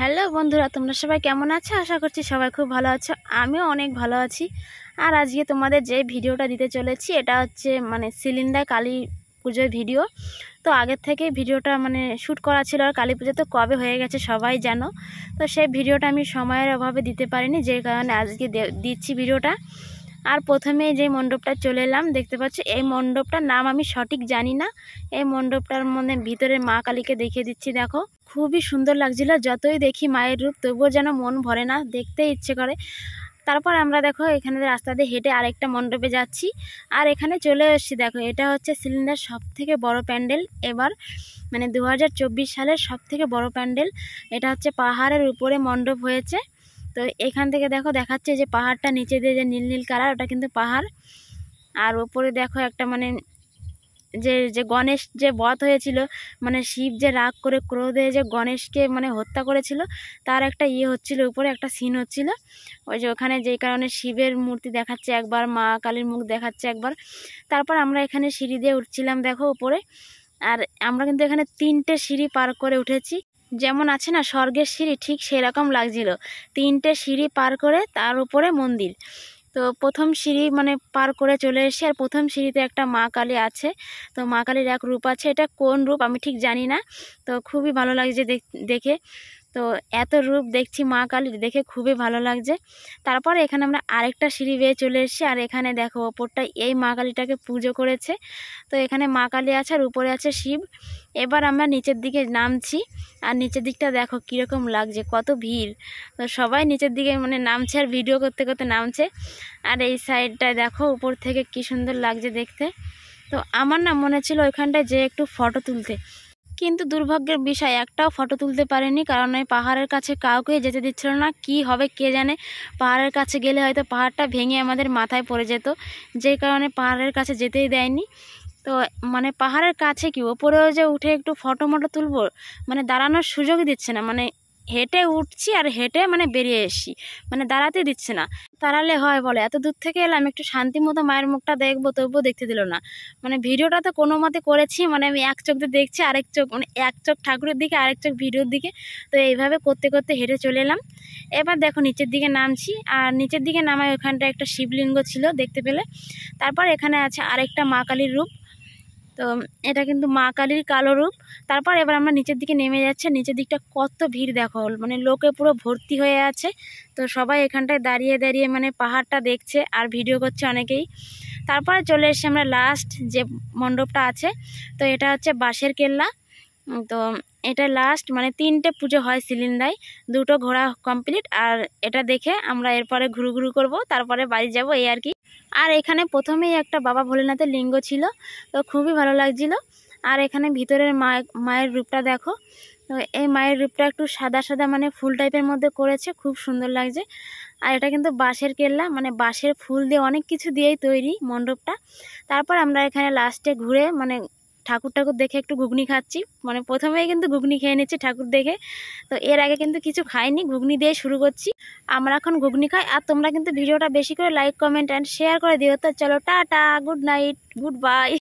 Hello বন্ধুরা, তোমরা সবাই কেমন আছো? আশা করছি সবাই খুব ভালো আছো। আমিও অনেক ভালো আছি। আর আজকে তোমাদের যে ভিডিওটা দিতে চলেছি এটা হচ্ছে সিলিন্ডার কালী পুজোর ভিডিও। তো আগের থেকে ভিডিওটা শ্যুট করা ছিল, আর কালী পুজো তো কবে হয়ে গেছে সবাই জানো। তো সেই ভিডিওটা আমি সময়ের অভাবে দিতে পারিনি, যে কারণে আজকে দিচ্ছি ভিডিওটা। আর প্রথমে যে মণ্ডপটা চলে এলাম, দেখতে পাচ্ছ এই মণ্ডপটার নাম আমি সঠিক জানি না। এই মণ্ডপটার ভিতরে মা কালীকে দেখিয়ে দিচ্ছি, দেখো খুবই সুন্দর লাগছিল। যতই দেখি মায়ের রূপ তবুও যেন মন ভরে না, দেখতে ইচ্ছে করে। তারপর আমরা দেখো এখানে রাস্তা দিয়ে হেঁটে আরেকটা মণ্ডপে যাচ্ছি, আর এখানে চলে এসেছি। দেখো এটা হচ্ছে সিলিন্ডার সব থেকে বড় প্যান্ডেল এবার, 2024 সালের সব থেকে বড় প্যান্ডেল। এটা হচ্ছে পাহাড়ের উপরে মণ্ডপ হয়েছে। তো এখান থেকে দেখো দেখাচ্ছে যে পাহাড়টা নিচে দিয়ে যে নীল নীল কালার, ওটা কিন্তু পাহাড়। আর উপরে দেখো একটা যে যে গণেশ যে বধ হয়েছিল, শিব যে রাগ করে ক্রোধে যে গণেশকে হত্যা করেছিল, তার একটা হচ্ছিল, উপরে একটা সিন হচ্ছিল। ওই যে ওখানে যেই কারণে শিবের মূর্তি দেখাচ্ছে একবার, মা কালীর মুখ দেখাচ্ছে একবার। তারপর আমরা এখানে সিঁড়ি দিয়ে উঠছিলাম দেখো উপরে। আর আমরা কিন্তু এখানে 3টে সিঁড়ি পার করে উঠেছি, যেমন আছে না স্বর্গের সিঁড়ি, ঠিক সেরকম লাগছিল। 3টে সিঁড়ি পার করে তার উপরে মন্দির। তো প্রথম সিঁড়ি পার করে চলে এসেছি, আর প্রথম সিঁড়িতে একটা মা কালী আছে। তো মা কালীর এক রূপ আছে, এটা কোন রূপ আমি ঠিক জানি না। তো খুবই ভালো লাগছে দেখে। তো এত রূপ দেখছি মা কালীর, দেখে খুবই ভালো লাগছে। তারপরে এখানে আমরা আরেকটা সিঁড়ি বেয়ে চলে এসেছি, আর এখানে দেখো ওপরটা এই মা কালীটাকে পুজো করেছে। তো এখানে মা কালী আছে আর উপরে আছে শিব। এবার আমরা নিচের দিকে নামছি, আর নিচের দিকটা দেখো কীরকম লাগছে, কত ভিড়। তো সবাই নিচের দিকে নামছে, আর ভিডিও করতে করতে নামছে। আর এই সাইডটায় দেখো উপর থেকে কি সুন্দর লাগছে দেখতে। তো আমার না মনে ছিল ওইখানটায় যে একটু ফটো তুলতে, কিন্তু দুর্ভাগ্যের বিষয় একটাও ফটো তুলতে পারেনি, কারণ এই পাহাড়ের কাছে কাউকেই যেতে দিচ্ছিল না। কি হবে কে জানে, পাহাড়ের কাছে গেলে হয়তো পাহাড়টা ভেঙে আমাদের মাথায় পড়ে যেত, যে কারণে পাহাড়ের কাছে যেতেই দেয়নি। তো পাহাড়ের কাছে কি ওপরেও যে উঠে একটু ফটো মটো তুলবো, দাঁড়ানোর সুযোগ দিচ্ছে না। হেঁটে উঠছি আর হেঁটে বেরিয়ে এসছি, দাঁড়াতে দিচ্ছে না। দাঁড়ালে হয় বলে, এত দূর থেকে এলাম একটু শান্তি মতো মায়ের মুখটা দেখবো, তবুও দেখতে দিল না। ভিডিওটা তো কোনো মতে করেছি, আমি এক চোখ দিয়ে দেখছি, আরেক চোখ এক চোখ ঠাকুরের দিকে, আরেক চোখ ভিডিওর দিকে। তো এইভাবে করতে করতে হেঁটে চলে এলাম। এবার দেখো নিচের দিকে নামছি, আর নিচের দিকে নামায় ওখানটা একটা শিবলিঙ্গ ছিল দেখতে পেলে। তারপর এখানে আছে আরেকটা মা কালীর রূপ। তো এটা কিন্তু মা কালীর কালো রূপ। তারপর এবার আমরা নিচের দিকে নেমে যাচ্ছি, নিচের দিকটা কত ভিড় দেখো, লোকে পুরো ভর্তি হয়ে আছে। তো সবাই এখানটায় দাঁড়িয়ে দাঁড়িয়ে পাহাড়টা দেখছে আর ভিডিও করছে অনেকেই। তারপরে চলে এসেছি আমরা লাস্ট যে মণ্ডপটা আছে। তো এটা হচ্ছে বাঁশের কেল্লা। তো এটা লাস্ট, 3টে পুজো হয় সিলিন্ডায়, 2টো ঘোরা কমপ্লিট। আর এটা দেখে আমরা এরপরে ঘুরু ঘুরু করবো, তারপরে বাড়ি যাব, এই আর কি। আর এখানে প্রথমেই একটা বাবা ভোলেনাথের লিঙ্গ ছিল, তো খুবই ভালো লাগছিল। আর এখানে ভিতরের মায়ের রূপটা দেখো। তো এই মায়ের রূপটা একটু সাদা সাদা ফুল টাইপের মধ্যে করেছে, খুব সুন্দর লাগছে। আর এটা কিন্তু বাঁশের কেল্লা, বাঁশের ফুল দিয়ে অনেক কিছু দিয়েই তৈরি মণ্ডপটা। তারপর আমরা এখানে লাস্টে ঘুরে ঠাকুর দেখে একটু ঘুগনি খাচ্ছি। প্রথমেই কিন্তু ঘুগনি খেয়ে নিচ্ছি ঠাকুর দেখে। তো এর আগে কিন্তু কিছু খাইনি, ঘুগনি দিয়ে শুরু করছি। আমরা এখন ঘুগনি খাই। আর তোমরা কিন্তু ভিডিওটা বেশি করে লাইক কমেন্ট অ্যান্ড শেয়ার করে দিও। তো চলো tata, good night, good bye.